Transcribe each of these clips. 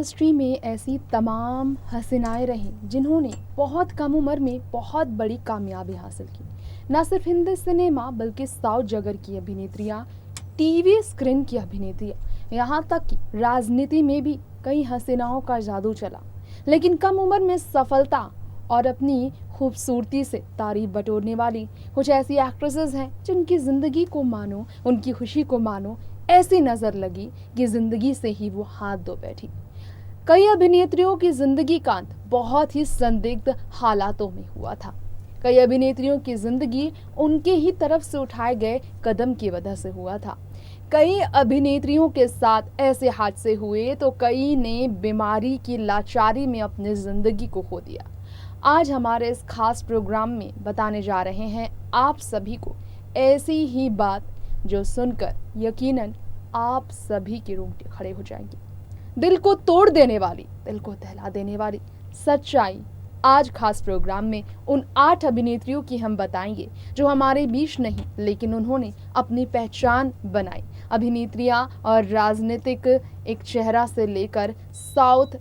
Industry में ऐसी तमाम हसीनाएं रहीं जिन्होंने बहुत कम उम्र में बहुत बड़ी कामयाबी हासिल की। न सिर्फ हिंदी सिनेमा बल्कि साउथ जगत की अभिनेत्रियां, टीवी स्क्रीन की अभिनेत्रियां, यहाँ तक कि राजनीति में भी कई हसीनाओं का जादू चला। लेकिन कम उम्र में सफलता और अपनी खूबसूरती से तारीफ बटोरने वाली कुछ ऐसी एक्ट्रेसेस हैं जिनकी ज़िंदगी को मानो, उनकी खुशी को मानो, ऐसी नज़र लगी कि ज़िंदगी से ही वो हाथ धो बैठी। कई अभिनेत्रियों की ज़िंदगी का अंत बहुत ही संदिग्ध हालातों में हुआ था। कई अभिनेत्रियों की ज़िंदगी उनके ही तरफ से उठाए गए कदम की वजह से हुआ था। कई अभिनेत्रियों के साथ ऐसे हादसे हुए तो कई ने बीमारी की लाचारी में अपनी ज़िंदगी को खो दिया। आज हमारे इस खास प्रोग्राम में बताने जा रहे हैं आप सभी को ऐसी ही बात जो सुनकर यकीनन आप सभी के रोंगटे खड़े हो जाएंगे। दिल को तोड़ देने वाली, दिल को दहला देने वाली सच्चाई आज खास प्रोग्राम में उन 8 अभिनेत्रियों की हम बताएंगे जो हमारे बीच नहीं लेकिन उन्होंने अपनी पहचान बनाई। अभिनेत्रियां और राजनीतिक एक चेहरा से लेकर साउथ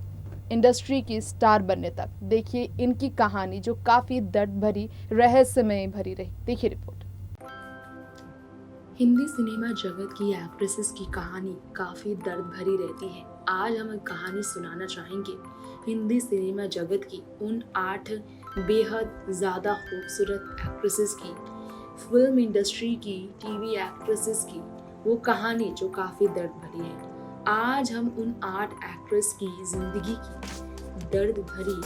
इंडस्ट्री की स्टार बनने तक। देखिए इनकी कहानी जो काफ़ी दर्द भरी, रहस्यमय भरी रही। देखिए रिपोर्ट। हिंदी सिनेमा जगत की एक्ट्रेसेस की कहानी काफ़ी दर्द भरी रहती है। आज हम एक कहानी सुनाना चाहेंगे हिंदी सिनेमा जगत की उन 8 बेहद ज़्यादा खूबसूरत एक्ट्रेसेस की, फिल्म इंडस्ट्री की, टीवी एक्ट्रेसेस की वो कहानी जो काफ़ी दर्द भरी है। आज हम उन 8 एक्ट्रेस की ज़िंदगी की दर्द भरी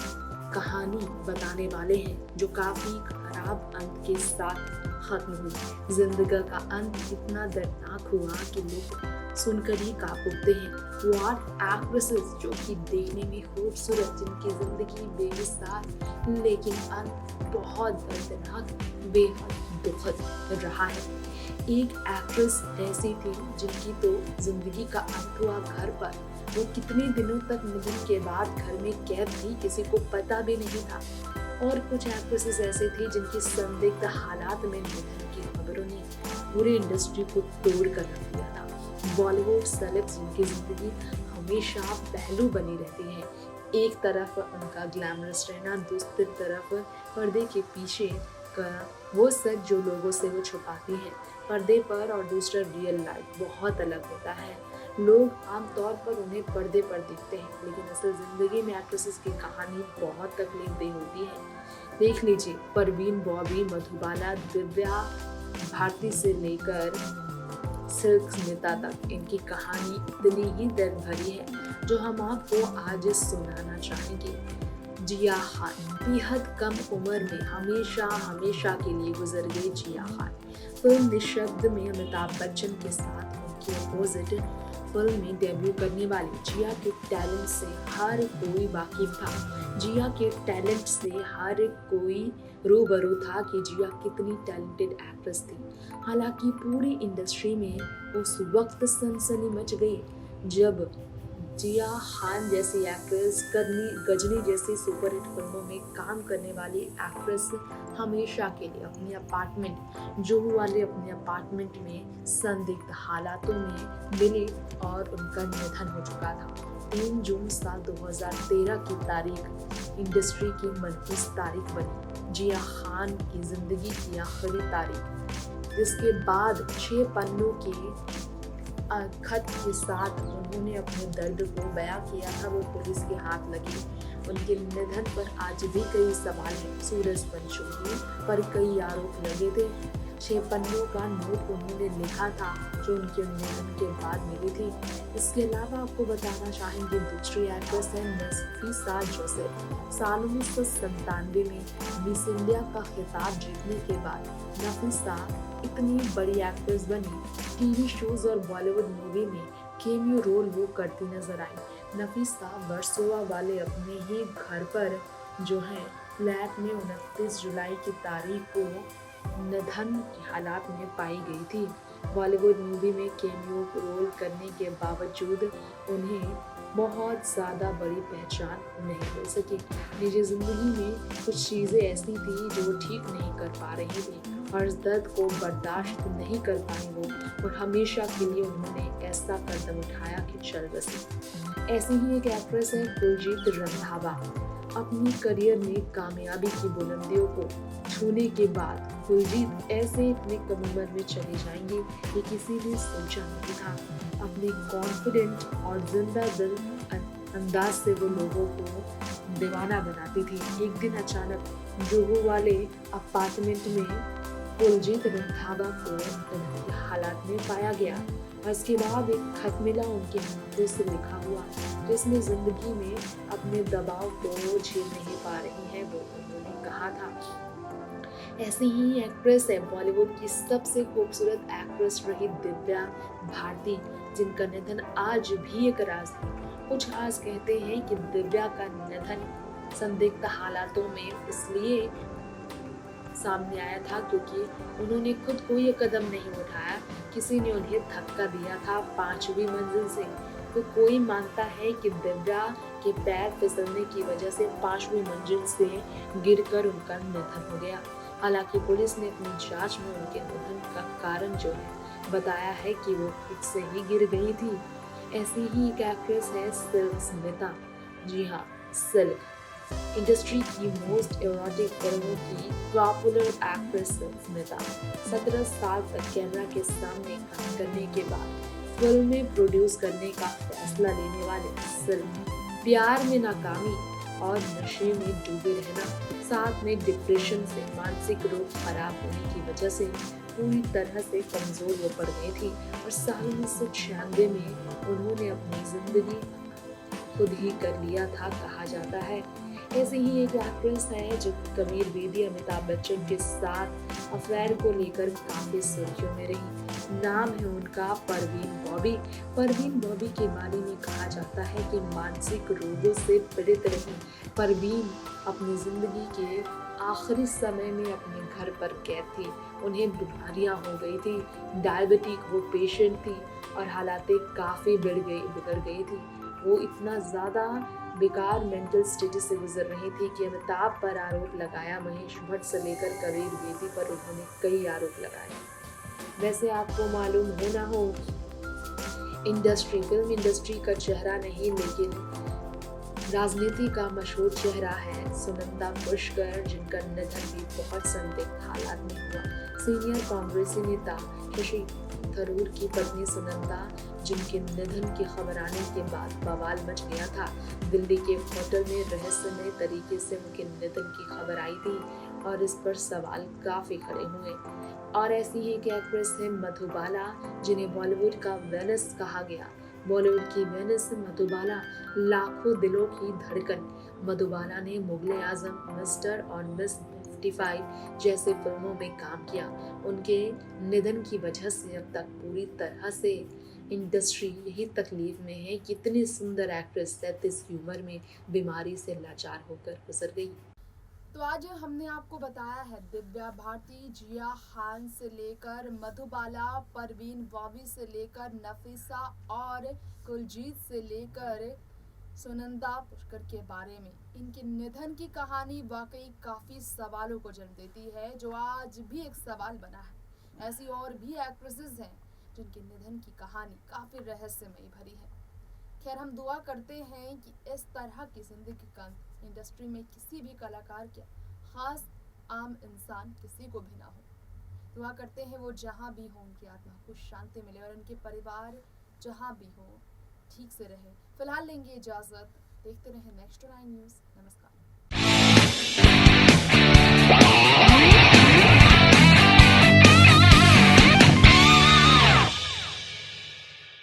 कहानी बताने वाले हैं जो काफ़ी खराब अंत के साथ खत्म हुई। जिंदगी का अंत इतना दर्दनाक हुआ कि लोग सुनकर ही कांप उठते हैं। वो 8 एक्ट्रेसेस जो कि देखने में खूबसूरत, जिनकी जिंदगी बेमिसाल लेकिन अंत बहुत दर्दनाक, बेहद दुखद रहा है। एक एक्ट्रेस ऐसी थी जिनकी तो जिंदगी का अंत हुआ घर पर। वो कितने दिनों तक निधन के बाद घर में कैद थी, किसी को पता भी नहीं था। और कुछ एक्ट्रेसेस ऐसे थे जिनकी संदिग्ध हालात में निधन की खबरों ने पूरी इंडस्ट्री को तोड़ कर रख दिया था। बॉलीवुड सेलेब्स जिनकी जिंदगी हमेशा पहलू बनी रहती है। एक तरफ उनका ग्लैमरस रहना, दूसरी तरफ पर्दे के पीछे का वो सच जो लोगों से वो छुपाती है। पर्दे पर और दूसरा रियल लाइफ बहुत अलग होता है। लोग आमतौर पर उन्हें पर्दे पर दिखते हैं लेकिन असल जिंदगी में एक्ट्रेसेस की कहानी बहुत तकलीफदेह होती है। देख लीजिए, परवीन, बॉबी, मधुबाला, दिव्या भारती से लेकर सिल्क स्मिता तक, इनकी कहानी इतनी ही दर्द भरी है जो हम आपको आज सुनाना चाहेंगे। जिया खान बेहद कम उम्र में हमेशा के लिए गुजर गई। जिया खान फिल्म निशब्द में अमिताभ बच्चन के साथ उनके अपोजिट फिल्म में डेब्यू करने वाली जिया के टैलेंट से हर कोई वाकिफ था। जिया के टैलेंट से हर कोई रूबरू था कि जिया कितनी टैलेंटेड एक्ट्रेस थी। हालांकि पूरी इंडस्ट्री में उस वक्त सनसनी मच गई जब जिया खान जैसी एक्ट्रेस, गजनी जैसी सुपरहिट फिल्मों में काम करने वाली एक्ट्रेस हमेशा के लिए अपने अपार्टमेंट, जुहू वाले अपने अपार्टमेंट में संदिग्ध हालातों में मिली और उनका निधन हो चुका था। 3 जून साल 2013 की तारीख इंडस्ट्री की मनहूस तारीख बनी। जिया खान की जिंदगी की आखिरी तारीख, जिसके बाद 6 पन्नों के खत के साथ उन्होंने अपने दर्द को बयां किया था, वो पुलिस के हाथ लगी। उनके निधन पर आज भी कई सवाल हैं। सूरज पंचोली पर कई आरोप लगे थे। 6 पन्नों का नोट उन्होंने लिखा था जो उनके निधन के बाद मिली थी। इसके अलावा आपको बताना चाहेंगे दूसरी एक्ट्रेस है नफीसा जोसेफ। साल 1997 में मिस इंडिया का खिताब जीतने के बाद नफीसा इतनी बड़ी एक्ट्रेस बनी। टीवी शोज और बॉलीवुड मूवी में कैमियो रोल वो करती नजर आई। नफीसा वर्सोवा वाले अपने ही घर पर जो है फ्लैट में 29 जुलाई की तारीख को निधन की हालात में पाई गई थी। बॉलीवुड मूवी में कैमियो रोल करने के बावजूद उन्हें बहुत ज़्यादा बड़ी पहचान नहीं मिल सकी। निजी जिंदगी में कुछ चीज़ें ऐसी थी जो ठीक नहीं कर पा रही थी हर दर्द को बर्दाश्त नहीं कर पाई वो, और हमेशा के लिए उन्होंने ऐसा कदम उठाया कि चल बसी। ऐसी ही एक एक्ट्रेस है कुलजीत रंधावा। अपनी करियर में कामयाबी की बुलंदियों को छूने के बाद कुलजीत ऐसे इतने कम उम्र में चले जाएंगे ये किसी ने सोचा नहीं था। अपने कॉन्फिडेंट और जिंदा दिल अंदाज से वो लोगों को दीवाना बनाती थी। एक दिन अचानक जुहू वाले अपार्टमेंट में कुलजीत रंधावा को निधन के हालात में पाया गया। और इसके बाद एक खत मिला उनके हाथों से लिखा हुआ, जिसमें जिंदगी में अपने दबाव को झेल नहीं पा रही है वो, उन्होंने कहा था। ऐसी ही एक्ट्रेस है बॉलीवुड की सबसे खूबसूरत एक्ट्रेस रही दिव्या भारती, जिनका निधन आज भी एक राज है। कुछ आज कहते हैं कि दिव्या का निधन संदिग्ध हालातों में इसलिए सामने आया था क्योंकि उन्होंने खुद कोई कदम नहीं उठाया, किसी ने उन्हें धक्का दिया था 5वीं मंजिल से। तो कोई मानता है कि दिव्या के पैर फिसलने की वजह से 5वीं मंजिल से गिरकर उनका निधन हो गया। हालांकि पुलिस ने अपनी जांच में उनके निधन का कारण जो है बताया है कि वो खुद से ही गिर गई थी। ऐसी ही एक एक्ट्रेस है सिल्क स्मिता। जी हाँ, सिल्क इंडस्ट्री की मोस्ट एरोटिक फिल्मों की पॉपुलर एक्ट्रेस स्मिता 17 साल तक कैमरा के सामने काम करने के बाद फिल्में प्रोड्यूस करने का फैसला लेने वाले सिल्क प्यार में नाकामी और नशे में डूबे रहना, साथ में डिप्रेशन से मानसिक रोग खराब होने की वजह से पूरी तरह से कमजोर वो पड़ गई थी और साल 1996 में उन्होंने अपनी जिंदगी खुद ही कर लिया था, कहा जाता है। ऐसे ही एक एक्ट्रेस है जो कबीर बेदी अमिताभ बच्चन के साथ अफेयर को लेकर काफी सुर्खियों में रही। नाम है उनका परवीन बॉबी। परवीन बॉबी के बारे में कहा जाता है कि मानसिक रोगों से पीड़ित रही परवीन अपनी जिंदगी के आखिरी समय में अपने घर पर कैद थी। उन्हें बीमारियां हो गई थी, डायबिटिक वो पेशेंट थी और हालातें काफी बिगड़ गई थी। वो इतना ज्यादा बेकार मेंटल स्टेटस से गुजर रही थी कि अमिताभ पर आरोप लगाया, महेश भट्ट से लेकर कबीर बेदी पर उन्होंने कई आरोप लगाए। वैसे आपको मालूम हो ना हो, फिल्म इंडस्ट्री का चेहरा नहीं लेकिन राजनीति का मशहूर चेहरा है सुनंदा पुष्कर, जिनका निधन भी बहुत संदिग्ध हालात में हुआ। सीनियर कांग्रेसी नेता शशि थरूर की पत्नी सुनंदा, जिनके निधन की खबर आने के बाद बवाल मच गया था। दिल्ली के होटल में रहस्यमय तरीके से उनके निधन की खबर आई थी और इस पर सवाल काफी खड़े हुए। और ऐसी ही एक एक्ट्रेस है मधुबाला, जिन्हें बॉलीवुड का वेनिस कहा गया। बॉलीवुड की वेनिस मधुबाला, लाखों दिलों की धड़कन। मधुबाला ने मुगले आजम, मिस्टर और मिस 55 जैसे फिल्मों में काम किया। उनके निधन की वजह से अब तक पूरी तरह से इंडस्ट्री यही तकलीफ में है कि इतनी सुंदर एक्ट्रेस 33 की उम्र में बीमारी से लाचार होकर गुजर गई। तो आज हमने आपको बताया है दिव्या भारती, जिया खान से लेकर मधुबाला, परवीन बॉबी से लेकर नफीसा और कुलजीत से लेकर सुनंदा पुष्कर के बारे में। इनके निधन की कहानी वाकई काफ़ी सवालों को जन्म देती है, जो आज भी एक सवाल बना है। ऐसी और भी एक्ट्रेसेस हैं जिनके निधन की कहानी काफ़ी रहस्यमयी भरी है। खैर, हम दुआ करते हैं कि इस तरह की जिंदगी का इंडस्ट्री में किसी भी कलाकार के खास आम इंसान किसी को भी ना हो। दुआ करते हैं वो जहाँ भी हो उनकी आत्मा को शांति मिले और उनके परिवार जहाँ भी हो ठीक से रहे। फिलहाल लेंगे इजाज़त, देखते रहें नेक्स्ट 9 न्यूज़। नमस्कार।